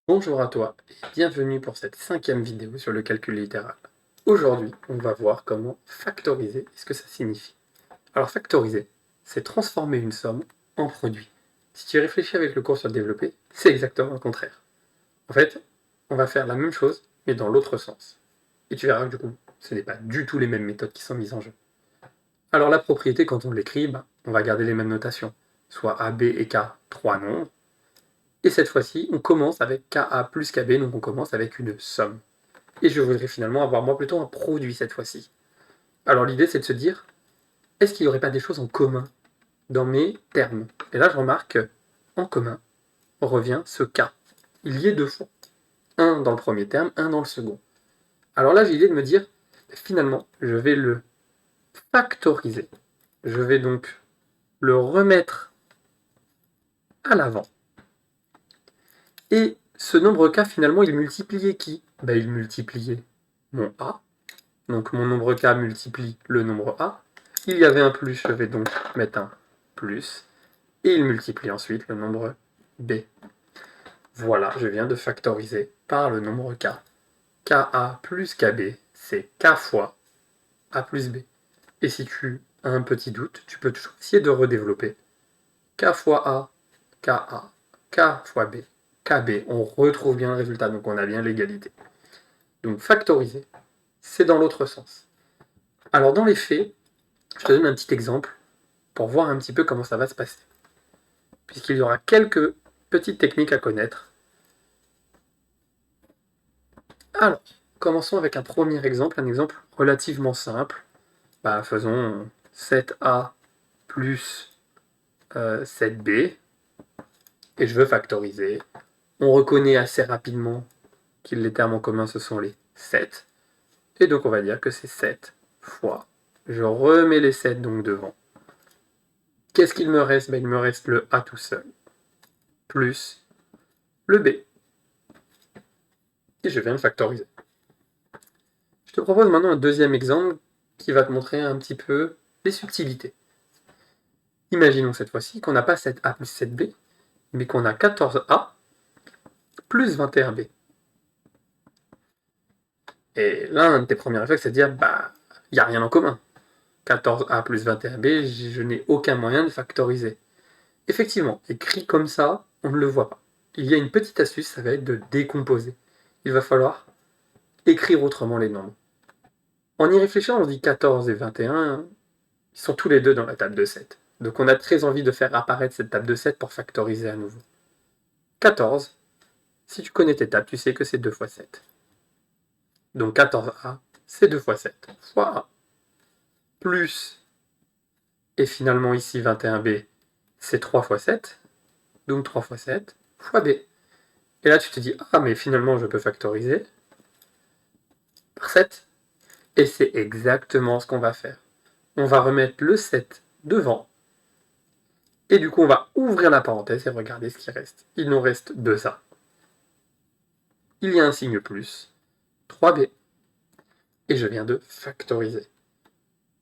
Bonjour à toi et bienvenue pour cette 5e vidéo sur le calcul littéral. Aujourd'hui, on va voir comment factoriser et ce que ça signifie. Alors factoriser, c'est transformer une somme en produit. Si tu réfléchis avec le cours sur le développé, c'est exactement le contraire. En fait, on va faire la même chose, mais dans l'autre sens. Et tu verras que du coup, ce n'est pas du tout les mêmes méthodes qui sont mises en jeu. Alors la propriété, quand on l'écrit, on va garder les mêmes notations, soit A, B et K, trois nombres. Et cette fois-ci, on commence avec KA plus KB, donc on commence avec une somme. Et je voudrais finalement avoir moi plutôt un produit cette fois-ci. Alors l'idée c'est de se dire, est-ce qu'il n'y aurait pas des choses en commun dans mes termes? Et là je remarque en commun revient ce K. Il y est deux fois. Un dans le premier terme, un dans le second. Alors là j'ai l'idée de me dire, finalement, je vais le factoriser. Je vais donc le remettre à l'avant. Et ce nombre K, finalement, il multipliait qui? Il multipliait mon A. Donc mon nombre K multiplie le nombre A. Il y avait un plus, je vais donc mettre un plus. Et il multiplie ensuite le nombre B. Voilà, je viens de factoriser par le nombre K. KA plus KB, c'est K fois A plus B. Et si tu as un petit doute, tu peux toujours essayer de redévelopper. K fois A, KA, K fois B, KB. On retrouve bien le résultat, donc on a bien l'égalité. Donc factoriser, c'est dans l'autre sens. Alors dans les faits, je te donne un petit exemple pour voir un petit peu comment ça va se passer. Puisqu'il y aura quelques petites techniques à connaître. Alors, commençons avec un premier exemple, un exemple relativement simple. Faisons 7a plus 7b, et je veux factoriser. On reconnaît assez rapidement que les termes en commun, ce sont les 7. Et donc on va dire que c'est 7 fois. Je remets les 7 donc devant. Qu'est-ce qu'il me reste? Il me reste le A tout seul, plus le B. Et je viens de factoriser. Je te propose maintenant un deuxième exemple qui va te montrer un petit peu les subtilités. Imaginons cette fois-ci qu'on n'a pas 7A plus 7B, mais qu'on a 14A plus 21B. Et là, un de tes premiers réflexes, c'est de dire, il n'y a rien en commun. 14A plus 21B, je n'ai aucun moyen de factoriser. Effectivement, écrit comme ça, on ne le voit pas. Il y a une petite astuce, ça va être de décomposer. Il va falloir écrire autrement les nombres. En y réfléchissant, on se dit 14 et 21, ils sont tous les deux dans la table de 7. Donc on a très envie de faire apparaître cette table de 7 pour factoriser à nouveau. 14, si tu connais tes tables, tu sais que c'est 2 fois 7. Donc 14A, c'est 2 fois 7, fois A. Plus, et finalement ici 21B, c'est 3 fois 7. Donc 3 fois 7, fois B. Et là tu te dis, mais finalement je peux factoriser par 7. Et c'est exactement ce qu'on va faire. On va remettre le 7 devant. Et du coup, on va ouvrir la parenthèse et regarder ce qui reste. Il nous reste 2A. Il y a un signe plus, 3B. Et je viens de factoriser.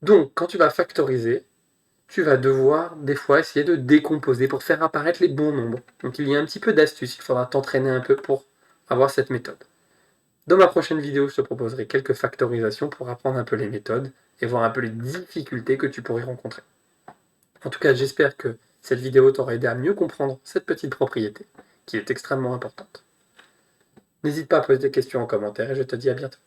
Donc, quand tu vas factoriser, tu vas devoir des fois essayer de décomposer pour faire apparaître les bons nombres. Donc il y a un petit peu d'astuce, il faudra t'entraîner un peu pour avoir cette méthode. Dans ma prochaine vidéo, je te proposerai quelques factorisations pour apprendre un peu les méthodes et voir un peu les difficultés que tu pourrais rencontrer. En tout cas, j'espère que cette vidéo t'aura aidé à mieux comprendre cette petite propriété, qui est extrêmement importante. N'hésite pas à poser des questions en commentaire et je te dis à bientôt.